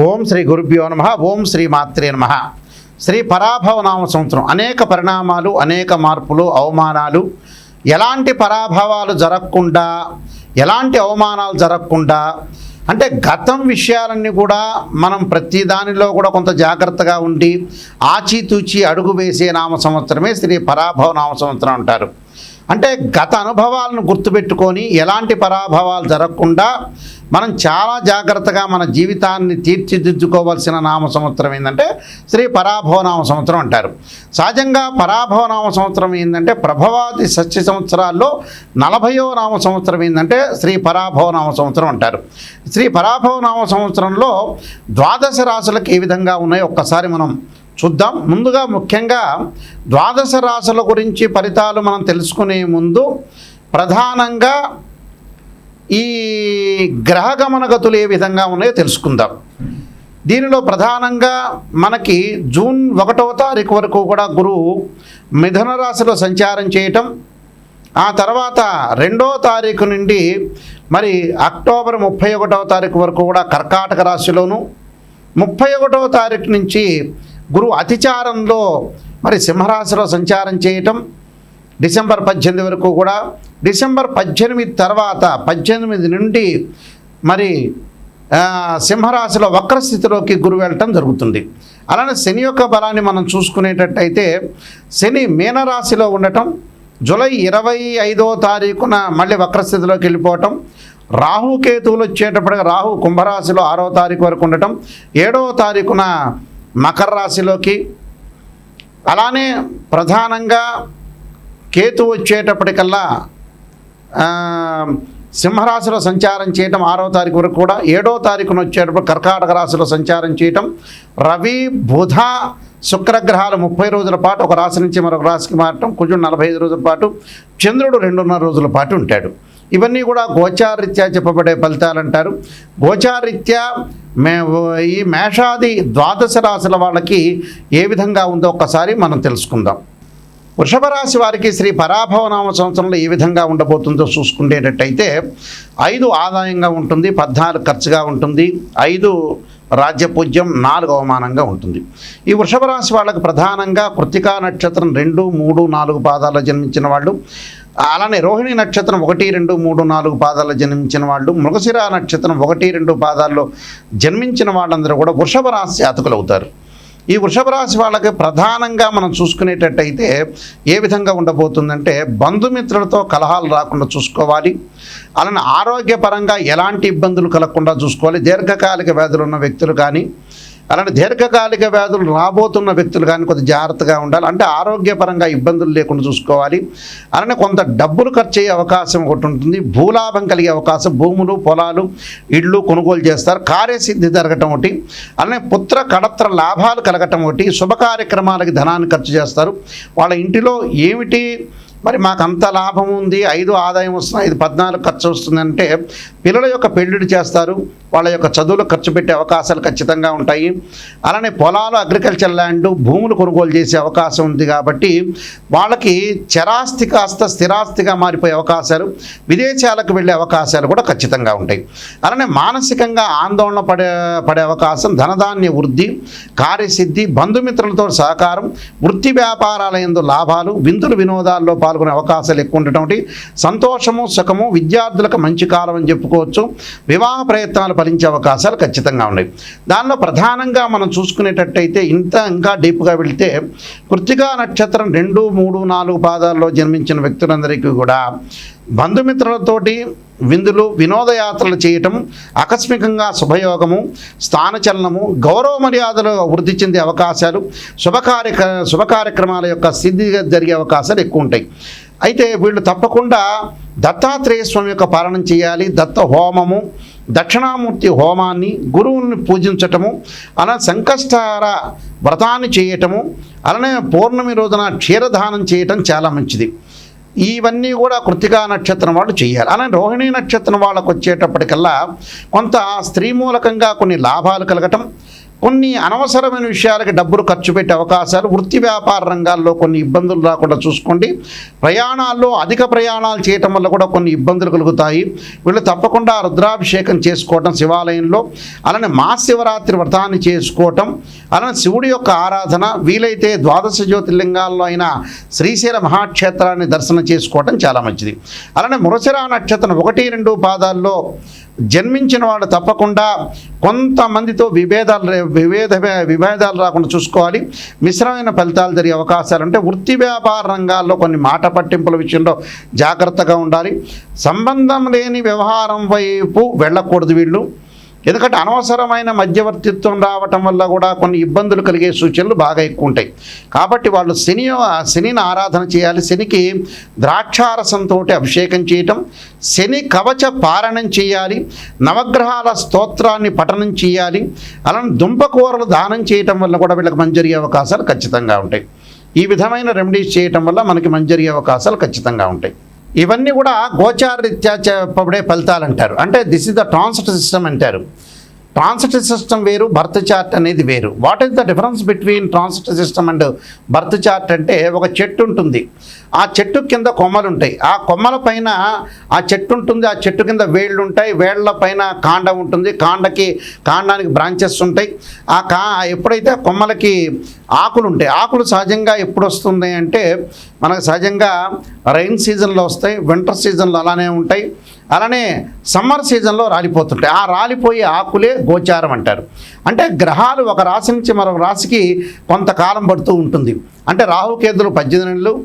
ఓం శ్రీ గురుభ్యో నమః. ఓం శ్రీ మాత్రే నమః. శ్రీ పరాభవ నామ సంవత్సరం అనేక పరిణామాలు, అనేక మార్పులు, అవమానాలు, ఎలాంటి పరాభవాలు జరగకుండా, ఎలాంటి అవమానాలు జరగకుండా, అంటే గతం విషయాలన్నీ కూడా మనం ప్రతి దానిలో కూడా కొంత జాగ్రత్తగా ఉండి ఆచితూచి అడుగు వేసే నామ సంవత్సరమే శ్రీ పరాభవ నామ సంవత్సరం అంటారు. అంటే గత అనుభవాలను గుర్తుపెట్టుకొని ఎలాంటి పరాభవాలు జరగకుండా మనం చాలా జాగ్రత్తగా మన జీవితాన్ని తీర్చిదిద్దుకోవాల్సిన నామ సంవత్సరం ఏంటంటే శ్రీ పరాభవ నామ సంవత్సరం అంటారు. సహజంగా పరాభవ నామ సంవత్సరం ఏంటంటే ప్రభవాది సత్య సంవత్సరాల్లో 40వ నామ సంవత్సరం ఏంటంటే శ్రీ పరాభవ నామ సంవత్సరం అంటారు. శ్రీ పరాభవ నామ సంవత్సరంలో ద్వాదశ రాశులకు ఏ విధంగా ఉన్నాయో ఒక్కసారి మనం చూద్దాం. ముందుగా ముఖ్యంగా ద్వాదశ రాశుల గురించి ఫలితాలు మనం తెలుసుకునే ముందు ప్రధానంగా ఈ గ్రహగమనగతులు ఏ విధంగా ఉన్నాయో తెలుసుకుందాం. దీనిలో ప్రధానంగా మనకి జూన్ 1వ తారీఖు వరకు కూడా గురువు మిథున రాశిలో సంచారం చేయటం, ఆ తర్వాత 2వ తారీఖు నుండి మరి అక్టోబర్ 31వ తారీఖు వరకు కూడా కర్కాటక రాశిలోను, 31వ తారీఖు నుంచి గురువు అతిచారంలో మరి సింహరాశిలో సంచారం చేయటం, డిసెంబర్ 18 వరకు కూడా, డిసెంబర్ 18 తర్వాత 18 నుండి మరి సింహరాశిలో వక్రస్థితిలోకి గురువు వెళ్ళటం జరుగుతుంది. అలానే శని యొక్క బలాన్ని మనం చూసుకునేటట్టయితే శని మీనరాశిలో ఉండటం, జూలై 25వ తారీఖున మళ్ళీ వక్రస్థితిలోకి వెళ్ళిపోవటం, రాహుకేతువులు వచ్చేటప్పటికి రాహు కుంభరాశిలో 6వ తారీఖు వరకు ఉండటం, 7వ తారీఖున మకర రాశిలోకి, అలానే ప్రధానంగా కేతు వచ్చేటప్పటికల్లా సింహరాశిలో సంచారం చేయటం 6వ తారీఖు వరకు కూడా, 7వ తారీఖున వచ్చేటప్పుడు కర్కాటక రాశిలో సంచారం చేయటం, రవి బుధ శుక్రగ్రహాలు 30 రోజుల పాటు ఒక రాశి నుంచి మరొక రాశికి మారటం, కుజుడు 45 రోజుల పాటు, చంద్రుడు 2.5 రోజుల పాటు ఉంటాడు. ఇవన్నీ కూడా గోచారరీత్యా చెప్పబడే ఫలితాలు అంటారు. గోచారరీత్యా ఈ మేషాది ద్వాదశ రాశుల వాళ్ళకి ఏ విధంగా ఉందో ఒక్కసారి మనం తెలుసుకుందాం. వృషభ రాశి వారికి శ్రీ పరాభవ నామ సంవత్సరంలో ఏ విధంగా ఉండబోతుందో చూసుకునేటట్టయితే 5 ఆదాయంగా ఉంటుంది, 14 ఖర్చుగా ఉంటుంది, 5 రాజ్యపూజ్యం, 4 అవమానంగా ఉంటుంది. ఈ వృషభ రాశి వాళ్ళకి ప్రధానంగా కృత్తికా నక్షత్రం 2, 3, 4 పాదాల్లో జన్మించిన వాళ్ళు, అలానే రోహిణి నక్షత్రం 1, 2, 3, 4 పాదాల్లో జన్మించిన వాళ్ళు, మృగశిర నక్షత్రం 1, 2 పాదాల్లో జన్మించిన వాళ్ళందరూ కూడా వృషభ రాశి జాతకులు అవుతారు. ఈ వృషభ రాశి వాళ్ళకి ప్రధానంగా మనం చూసుకునేటట్టయితే ఏ విధంగా ఉండబోతుందంటే బంధుమిత్రులతో కలహాలు రాకుండా చూసుకోవాలి, అలానే ఆరోగ్యపరంగా ఎలాంటి ఇబ్బందులు కలగకుండా చూసుకోవాలి. దీర్ఘకాలిక వ్యాధులు ఉన్న వ్యక్తులు కానీ, అలానే దీర్ఘకాలిక వ్యాధులు రాబోతున్న వ్యక్తులు కానీ కొద్దిగా జాగ్రత్తగా ఉండాలి. అంటే ఆరోగ్యపరంగా ఇబ్బందులు లేకుండా చూసుకోవాలి. అలానే కొంత డబ్బులు ఖర్చు అయ్యే అవకాశం ఒకటి ఉంటుంది, భూలాభం కలిగే అవకాశం, భూములు పొలాలు ఇళ్ళు కొనుగోలు చేస్తారు, కార్యసిద్ధి జరగటం ఒకటి, అలానే పుత్ర కడత్ర లాభాలు కలగటం ఒకటి, శుభ కార్యక్రమాలకి ధనాన్ని ఖర్చు చేస్తారు. వాళ్ళ ఇంటిలో ఏమిటి మరి మాకు అంత లాభం ఉంది, 5 ఆదాయం వస్తుంది, 5 14 ఖర్చు వస్తుందంటే పిల్లల యొక్క పెళ్ళిళ్ళు చేస్తారు, వాళ్ళ యొక్క చదువులు ఖర్చు పెట్టే అవకాశాలు ఖచ్చితంగా ఉంటాయి. అలానే పొలాలు, అగ్రికల్చర్ ల్యాండ్, భూములు కొనుగోలు చేసే అవకాశం ఉంది. కాబట్టి వాళ్ళకి చరాస్తి కాస్త స్థిరాస్తిగా మారిపోయే అవకాశాలు, విదేశాలకు వెళ్ళే అవకాశాలు కూడా ఖచ్చితంగా ఉంటాయి. అలానే మానసికంగా ఆందోళన పడే అవకాశం, ధనధాన్య వృద్ధి, కార్యసిద్ధి, బంధుమిత్రులతో సహకారం, వృత్తి వ్యాపారాల యందు లాభాలు, విందులు వినోదాల్లో పాల్గొనే అవకాశాలు ఎక్కువ ఉండటం, సంతోషము సుఖము, విద్యార్థులకు మంచి కాలం అని చెప్పుకోవచ్చు. వివాహ ప్రయత్నాలు ఫలించే అవకాశాలు ఖచ్చితంగా ఉన్నాయి. దానిలో ప్రధానంగా మనం చూసుకునేటట్టయితే ఇంకా డీప్గా వెళితే కృత్తికా నక్షత్రం 2, 3, 4 పాదాల్లో జన్మించిన వ్యక్తులందరికీ కూడా బంధుమిత్రులతోటి విందులు వినోదయాత్రలు చేయటం, ఆకస్మికంగా శుభయోగము, స్థానచలనము, గౌరవ మర్యాదలు వృద్ధి చెందే అవకాశాలు, శుభ కార్యక్రమాల యొక్క సిద్ధి జరిగే అవకాశాలు ఎక్కువ ఉంటాయి. అయితే వీళ్ళు తప్పకుండా దత్తాత్రేయ స్వామి యొక్క పాలన చేయాలి. దత్త హోమము, దక్షిణామూర్తి హోమాన్ని, గురువుని పూజించటము, అలా సంకష్టహార వ్రతాన్ని చేయటము, అలానే పౌర్ణమి రోజున క్షీరదానం చేయటం చాలా మంచిది. ఇవన్నీ కూడా కృత్తికా నక్షత్రం వాళ్ళు చేయాలి. అలానే రోహిణీ నక్షత్రం వాళ్ళకు వచ్చేటప్పటికల్లా కొంత స్త్రీ మూలకంగా కొన్ని లాభాలు కలగటం, కొన్ని అనవసరమైన విషయాలకి డబ్బులు ఖర్చు పెట్టే అవకాశాలు, వృత్తి వ్యాపార రంగాల్లో కొన్ని ఇబ్బందులు రాకుండా చూసుకోండి. ప్రయాణాల్లో అధిక ప్రయాణాలు చేయటం వల్ల కూడా కొన్ని ఇబ్బందులు కలుగుతాయి. వీళ్ళు తప్పకుండా రుద్రాభిషేకం చేసుకోవటం శివాలయంలో, అలానే మహాశివరాత్రి వ్రతాన్ని చేసుకోవటం, అలానే శివుడి యొక్క ఆరాధన, వీలైతే ద్వాదశ జ్యోతిర్లింగాల్లో అయిన శ్రీశైల మహాక్షేత్రాన్ని దర్శనం చేసుకోవటం చాలా మంచిది. అలానే మృగశిర నక్షత్రం 1, 2 పాదాల్లో జన్మించిన వాళ్ళు తప్పకుండా కొంతమందితో విభేదాలు రాకుండా చూసుకోవాలి. మిశ్రమైన ఫలితాలు జరిగే అవకాశాలు అంటే వృత్తి వ్యాపార రంగాల్లో కొన్ని మాట పట్టింపుల విషయంలో జాగ్రత్తగా ఉండాలి. సంబంధం లేని వ్యవహారం వైపు వెళ్ళకూడదు వీళ్ళు. ఎందుకంటే అనవసరమైన మధ్యవర్తిత్వం రావటం వల్ల కూడా కొన్ని ఇబ్బందులు కలిగే సూచనలు బాగా ఎక్కువ ఉంటాయి. కాబట్టి వాళ్ళు శనిని ఆరాధన చేయాలి. శనికి ద్రాక్షారసంతో అభిషేకం చేయటం, శని కవచ పారణం చేయాలి, నవగ్రహాల స్తోత్రాన్ని పఠనం చేయాలి. అలానే దుంపకూరలు దానం చేయటం వల్ల కూడా వీళ్ళకి మంచి జరిగే అవకాశాలు ఖచ్చితంగా ఉంటాయి. ఈ విధమైన రెమెడీస్ చేయటం వల్ల మనకి మంచి జరిగే అవకాశాలు ఖచ్చితంగా ఉంటాయి. ఇవన్నీ కూడా గోచార రీత్యా చెప్పబడే ఫలితాలు అంటారు. అంటే this is the transit system అంటారు. ట్రాన్సిట్ సిస్టమ్ వేరు, బర్త్ చార్ట్ అనేది వేరు. What is the difference between transit system and birth chart అంటే, ఒక చెట్టు ఉంటుంది, ఆ చెట్టు కింద కొమ్మలు ఉంటాయి, ఆ కొమ్మల పైన ఆ చెట్టు ఉంటుంది, ఆ చెట్టు కింద వేళ్ళు ఉంటాయి, వేళ్ల పైన కాండం ఉంటుంది, కాండానికి బ్రాంచెస్ ఉంటాయి. ఎప్పుడైతే కొమ్మలకి ఆకులు ఉంటాయి, ఆకులు సహజంగా ఎప్పుడు వస్తుంది అంటే మనకు సహజంగా రైన్ సీజన్లో వస్తాయి, వింటర్ సీజన్లో అలానే ఉంటాయి, అలానే సమ్మర్ సీజన్లో రాలిపోతుంటాయి. ఆ రాలిపోయే ఆకులే గోచారం అంటారు. అంటే గ్రహాలు ఒక రాశి నుంచి మరొక రాశికి కొంతకాలం పడుతూ ఉంటుంది. అంటే రాహుకేతులు 18 నెలలు,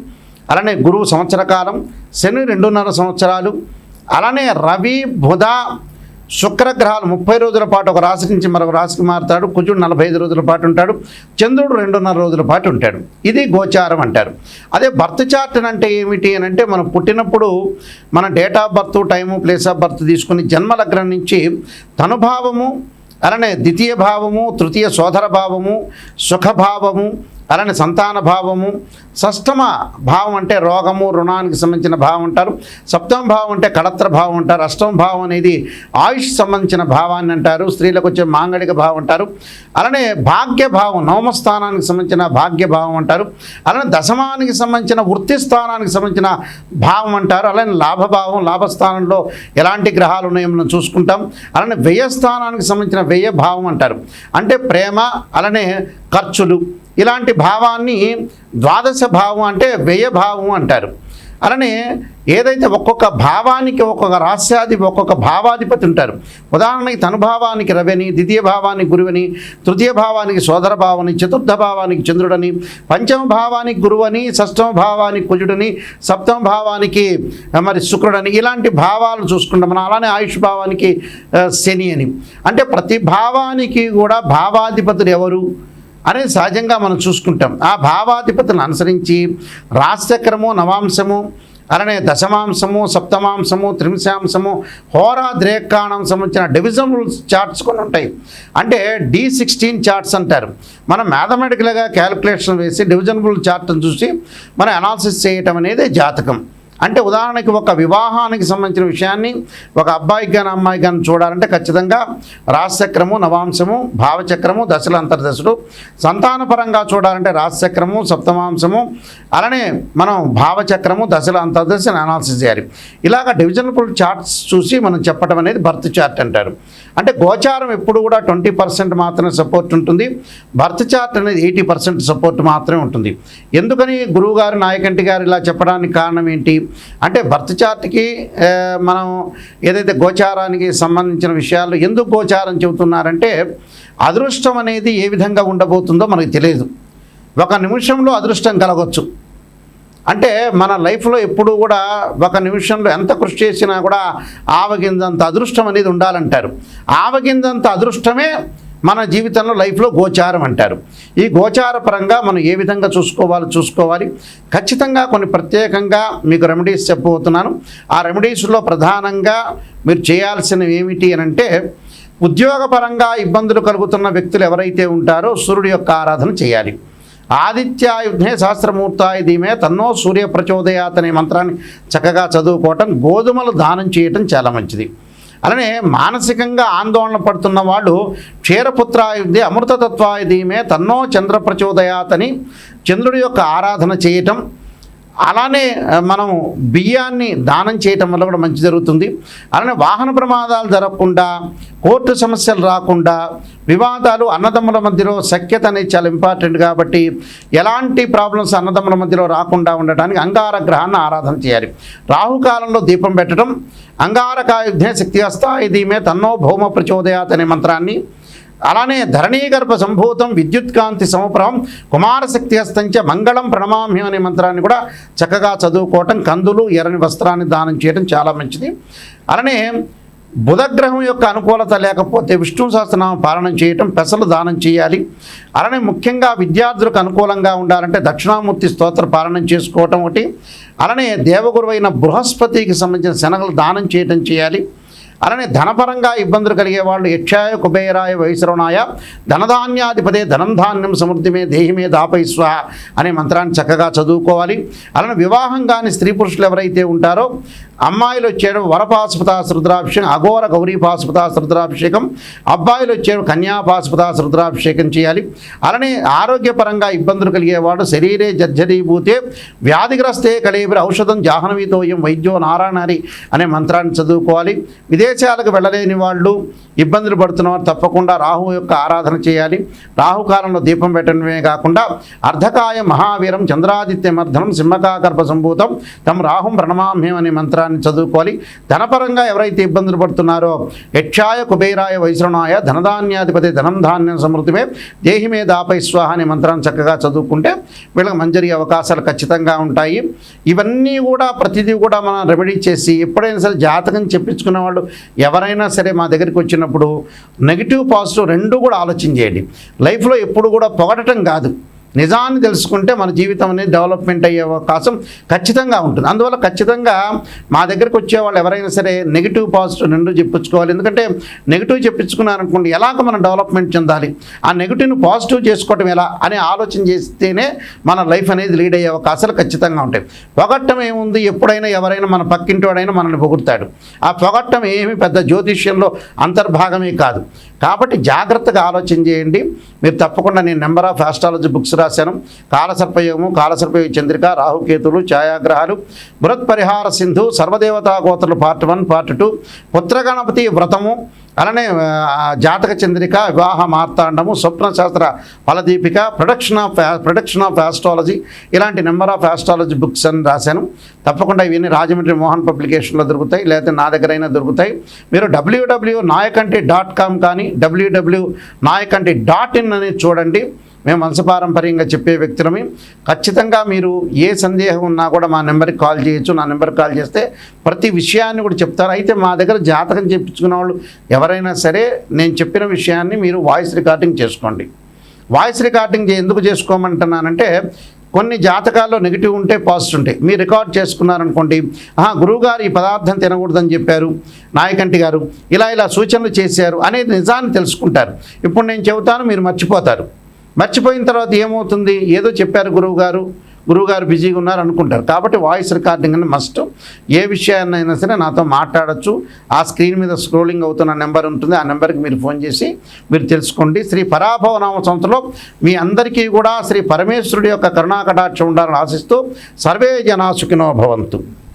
అలానే గురువు సంవత్సర కాలం, శని 2.5 సంవత్సరాలు, అలానే రవి బుధ శుక్రగ్రహాలు 30 రోజుల పాటు ఒక రాశి నుంచి మరొక రాశికి మారుతాడు, కుజుడు 45 రోజుల పాటు ఉంటాడు, చంద్రుడు 2.5 రోజుల పాటు ఉంటాడు. ఇది గోచారం అంటారు. అదే బర్త్ చార్ట్ అంటే ఏమిటి అని అంటే, మనం పుట్టినప్పుడు మన date of birth, time, place of birth తీసుకుని జన్మలగ్నం నుంచి తనుభావము, అలానే ద్వితీయ భావము, తృతీయ సోదర భావము, సుఖభావము, అలానే సంతాన భావము, షష్టమ భావం అంటే రోగము, రుణానికి సంబంధించిన భావం అంటారు, సప్తమ భావం అంటే కళత్ర భావం అంటారు, అష్టమ భావం అనేది ఆయుష్ సంబంధించిన భావాన్ని అంటారు, స్త్రీలకు వచ్చే మాంగళిక భావం అంటారు, అలానే భాగ్య భావం నవమ స్థానానికి సంబంధించిన భాగ్య భావం అంటారు, అలానే దశమానికి సంబంధించిన వృత్తి స్థానానికి సంబంధించిన భావం అంటారు, అలానే లాభభావం, లాభస్థానంలో ఎలాంటి గ్రహాలు ఉన్నాయో మనం చూసుకుంటాం, అలానే వ్యయస్థానానికి సంబంధించిన వ్యయ భావం అంటారు, అంటే ప్రేమ, అలానే ఖర్చులు, ఇలాంటి భావాన్ని ద్వాదశ భావం అంటే వ్యయ భావం అంటారు. అలానే ఏదైతే ఒక్కొక్క భావానికి ఒక్కొక్క ఒక్కొక్క భావాధిపతి ఉంటారు. ఉదాహరణకి తనుభావానికి రవిని, ద్వితీయ భావానికి గురువని, తృతీయ భావానికి సోదర భావని, చతుర్థ భావానికి చంద్రుడని, పంచమ భావానికి గురువని, షష్టమ భావానికి కుజుడని, సప్తమ భావానికి మరి శుక్రుడని, ఇలాంటి భావాలు చూసుకుంటాం మనం. అలానే ఆయుష్ భావానికి శని అని. అంటే ప్రతి భావానికి కూడా భావాధిపతులు ఎవరు అనేది సహజంగా మనం చూసుకుంటాం. ఆ భావాధిపతులను అనుసరించి రాశిచక్రము, నవాంశము, అలానే దశమాంశము, సప్తమాంశము, త్రింశాంశము, హోరా ద్రేకాణం సంబంధించిన డివిజనబుల్ చార్ట్స్ కొన్ని ఉంటాయి. అంటే D16 చార్ట్స్ అంటారు. మనం మ్యాథమెటికల్గా క్యాలిక్యులేషన్ వేసి డివిజనబుల్ చార్ట్ని చూసి మనం అనాలిసిస్ చేయటం అనేది జాతకం. అంటే ఉదాహరణకి ఒక వివాహానికి సంబంధించిన విషయాన్ని ఒక అబ్బాయికి కానీ అమ్మాయికి కానీ చూడాలంటే ఖచ్చితంగా రాశిచక్రము, నవాంశము, భావచక్రము, దశలు, అంతర్దశలు. సంతానపరంగా చూడాలంటే రాశిచక్రము, సప్తమాంశము, అలానే మనం భావచక్రము, దశలు, అంతర్దశను అనాలిసిస్ చేయాలి. ఇలాగ డివిజనబుల్ చార్ట్స్ చూసి మనం చెప్పడం అనేది బర్త్ చార్ట్ అంటారు. అంటే గోచారం ఎప్పుడు కూడా 20% మాత్రమే సపోర్ట్ ఉంటుంది, బర్త్ చార్ట్ అనేది 80% సపోర్ట్ మాత్రమే ఉంటుంది. ఎందుకని గురువుగారు, నాయకంటి గారు ఇలా చెప్పడానికి కారణం ఏంటి అంటే, బర్త్ చార్ట్కి మనం ఏదైతే గోచారానికి సంబంధించిన విషయాలు ఎందుకు గోచారం చెబుతున్నారంటే, అదృష్టం అనేది ఏ విధంగా ఉండబోతుందో మనకు తెలియదు. ఒక నిమిషంలో అదృష్టం కలగవచ్చు. అంటే మన లైఫ్లో ఎప్పుడు కూడా ఒక నిమిషంలో ఎంత కృషి చేసినా కూడా ఆవగింజంత అదృష్టం అనేది ఉండాలంటారు. ఆవగింజంత అదృష్టమే మన జీవితంలో లైఫ్లో గోచారం అంటారు. ఈ గోచార పరంగా మనం ఏ విధంగా చూసుకోవాలి. ఖచ్చితంగా కొన్ని ప్రత్యేకంగా మీకు రెమెడీస్ చెప్పబోతున్నాను. ఆ రెమెడీస్లో ప్రధానంగా మీరు చేయాల్సినవి ఏమిటి అని అంటే, ఉద్యోగపరంగా ఇబ్బందులు కలుగుతున్న వ్యక్తులు ఎవరైతే ఉంటారో సూర్యుడి యొక్క ఆరాధన చేయాలి. ఆదిత్యాయుధే సహస్రమూర్తాయ ధీమే తన్నో సూర్య ప్రచోదయాత్ అనే మంత్రాన్ని చక్కగా చదువుకోవటం, గోధుమలు దానం చేయటం చాలా మంచిది. అలానే మానసికంగా ఆందోళన పడుతున్న వాళ్ళు క్షీరపుత్రాయుధి అమృతతత్వాయుధీమే తన్నో చంద్ర ప్రచోదయాత్ అని చంద్రుడి యొక్క ఆరాధన చేయటం, అలానే మనం బియ్యాన్ని దానం చేయటం వల్ల కూడా మంచి జరుగుతుంది. అలానే వాహన ప్రమాదాలు జరగకుండా, కోర్టు సమస్యలు రాకుండా, వివాదాలు అన్నదమ్ముల మధ్యలో సఖ్యత అనేది చాలా ఇంపార్టెంట్ కాబట్టి ఎలాంటి ప్రాబ్లమ్స్ అన్నదమ్ముల మధ్యలో రాకుండా ఉండటానికి అంగార గ్రహాన్ని ఆరాధన చేయాలి. రాహుకాలంలో దీపం పెట్టడం, అంగారకాయుధే శక్తి హస్తాయుధీమే తన్నో భౌమ ప్రచోదయాత్ అనే మంత్రాన్ని, అలానే ధరణీగర్భ సంభూతం విద్యుత్కాంతి సమప్రభం కుమారశక్తి హస్తంచ మంగళం ప్రణమామ్యం అనే మంత్రాన్ని కూడా చక్కగా చదువుకోవటం, కందులు ఎర్రని వస్త్రాన్ని దానం చేయడం చాలా మంచిది. అలానే బుధగ్రహం యొక్క అనుకూలత లేకపోతే విష్ణు సహస్రనామం పాలన చేయటం, పెసలు దానం చేయాలి. అలానే ముఖ్యంగా విద్యార్థులకు అనుకూలంగా ఉండాలంటే దక్షిణామూర్తి స్తోత్ర పాలన చేసుకోవటం ఒకటి. అలానే దేవగురువైన బృహస్పతికి సంబంధించిన శనగలు దానం చేయటం చేయాలి. అలానే ధనపరంగా ఇబ్బందులు కలిగే వాళ్ళు యక్షాయ కుబేరాయ వైశ్రవణాయ ధనధాన్యాధిపతే ధనం ధాన్యం సమృద్ధిమే దేహిమే దాపైస్వ అనే మంత్రాన్ని చక్కగా చదువుకోవాలి. అలానే వివాహం కాని స్త్రీ పురుషులు ఎవరైతే ఉంటారో అమ్మాయిలు వచ్చేయడం వరపాశుపతాస్ రుద్రాభిషేకం, అఘోర గౌరీపాశుపతాస్ రుద్రాభిషేకం, అబ్బాయిలు వచ్చేయడం కన్యాపాశుపతాస్ రుద్రాభిషేకం చేయాలి. అలానే ఆరోగ్యపరంగా ఇబ్బందులు కలిగేవాడు శరీరే జర్జరీభూతే వ్యాధిగ్రస్తే కళేబిరి ఔషధం జాహ్నవీతోయం వైద్యో నారాయణారి అనే మంత్రాన్ని చదువుకోవాలి. విదేశాలకు వెళ్ళలేని వాళ్ళు, ఇబ్బందులు పడుతున్నవారు తప్పకుండా రాహు యొక్క ఆరాధన చేయాలి. రాహుకాలంలో దీపం పెట్టడమే కాకుండా అర్ధకాయ మహావీరం చంద్రాదిత్యమర్ధనం సింహకాకర్ప సంభూతం తం రాహుం ప్రణమామ్యం అనే మంత్రాన్ని చదువుకోవాలి. ధనపరంగా ఎవరైతే ఇబ్బందులు పడుతున్నారో యక్షాయ కుబేరాయ వైశ్రవణాయ ధనధాన్యాధిపతి ధనం ధాన్యం సమృద్ధిమే దేహిమే దాపై స్వాహ అనే మంత్రాన్ని చక్కగా చదువుకుంటే వీళ్ళకి మంజరి అవకాశాలు ఖచ్చితంగా ఉంటాయి. ఇవన్నీ కూడా ప్రతిదీ కూడా మనం రెమెడీ చేసి ఎప్పుడైనా సరే జాతకం చెప్పించుకునే వాళ్ళు ఎవరైనా సరే మా దగ్గరికి వచ్చినప్పుడు నెగిటివ్ పాజిటివ్ రెండు కూడా ఆలోచన చేయండి. లైఫ్లో ఎప్పుడు కూడా పొగడటం కాదు, నిజాన్ని తెలుసుకుంటే మన జీవితం అనేది డెవలప్మెంట్ అయ్యే అవకాశం ఖచ్చితంగా ఉంటుంది. అందువల్ల ఖచ్చితంగా మా దగ్గరికి వచ్చేవాళ్ళు ఎవరైనా సరే నెగిటివ్ పాజిటివ్ రెండు చెప్పించుకోవాలి. ఎందుకంటే నెగిటివ్ చెప్పించుకున్నారనుకోండి ఎలాగ మనం డెవలప్మెంట్ చెందాలి, ఆ నెగిటివ్ను పాజిటివ్ చేసుకోవటం ఎలా అనే ఆలోచన చేస్తేనే మన లైఫ్ అనేది లీడ్ అయ్యే అవకాశాలు ఖచ్చితంగా ఉంటాయి. పొగట్టం ఏముంది, ఎప్పుడైనా ఎవరైనా మన పక్కింటి వాడైనా మనల్ని పొగుడతాడు. ఆ పొగట్టం ఏమి పెద్ద జ్యోతిష్యంలో అంతర్భాగమే కాదు. కాబట్టి జాగ్రత్తగా ఆలోచన చేయండి. మీరు తప్పకుండా నేను నెంబర్ ఆఫ్ ఆస్ట్రాలజీ బుక్స్ రాశాను. కాలసర్పయోగము, కాలసర్పయోగ చంద్రిక, రాహుకేతులు, ఛాయాగ్రహాలు, బృహత్పరిహార సింధు, సర్వదేవతా గోత్రులు పార్ట్ 1 పార్ట్ 2, పుత్రగణపతి వ్రతము, అలానే జాతక చంద్రిక, వివాహ మార్తాండము, స్వప్నశాస్త్ర ఫలదీపిక, ప్రొడక్షన్ ఆఫ్ ఆస్ట్రాలజీ, ఇలాంటి నెంబర్ ఆఫ్ ఆస్ట్రాలజీ బుక్స్ అని రాశాను. తప్పకుండా ఇవన్నీ రాజమండ్రి మోహన్ పబ్లికేషన్లో దొరుకుతాయి, లేకపోతే నా దగ్గరైనా దొరుకుతాయి. మీరు www.nayakanti.com కానీ www.nayakanti.in అనేది చూడండి. మేము వంశపారంపర్యంగా చెప్పే వ్యక్తులమి. ఖచ్చితంగా మీరు ఏ సందేహం ఉన్నా కూడా మా నెంబర్కి కాల్ చేయొచ్చు. నా నెంబర్కి కాల్ చేస్తే ప్రతి విషయాన్ని కూడా చెప్తారు. అయితే మా దగ్గర జాతకం చెప్పించుకున్న వాళ్ళు ఎవరైనా సరే నేను చెప్పిన విషయాన్ని మీరు వాయిస్ రికార్డింగ్ చేసుకోండి. వాయిస్ రికార్డింగ్ ఎందుకు చేసుకోమంటున్నానంటే కొన్ని జాతకాల్లో నెగిటివ్ ఉంటే పాజిటివ్ ఉంటాయి. మీరు రికార్డ్ చేసుకున్నారనుకోండి, గురువుగారు ఈ పదార్థం తినకూడదని చెప్పారు, నాయకంటి గారు ఇలా సూచనలు చేశారు అనేది నిజాన్ని తెలుసుకుంటారు. ఇప్పుడు నేను చెబుతాను, మీరు మర్చిపోతారు. మర్చిపోయిన తర్వాత ఏమవుతుంది, ఏదో చెప్పారు గురువుగారు బిజీగా ఉన్నారు అనుకుంటారు. కాబట్టి వాయిస్ రికార్డింగ్ అని మస్ట్. ఏ విషయాన్నైనా సరే నాతో మాట్లాడచ్చు. ఆ స్క్రీన్ మీద స్క్రోలింగ్ అవుతున్న నెంబర్ ఉంటుంది, ఆ నెంబర్కి మీరు ఫోన్ చేసి మీరు తెలుసుకోండి. శ్రీ పరాభవనామ సంవత్సరంలో మీ అందరికీ కూడా శ్రీ పరమేశ్వరుడి యొక్క కరుణాకటాక్షం ఉండాలని ఆశిస్తూ సర్వే జనా సుఖినో భవంతు.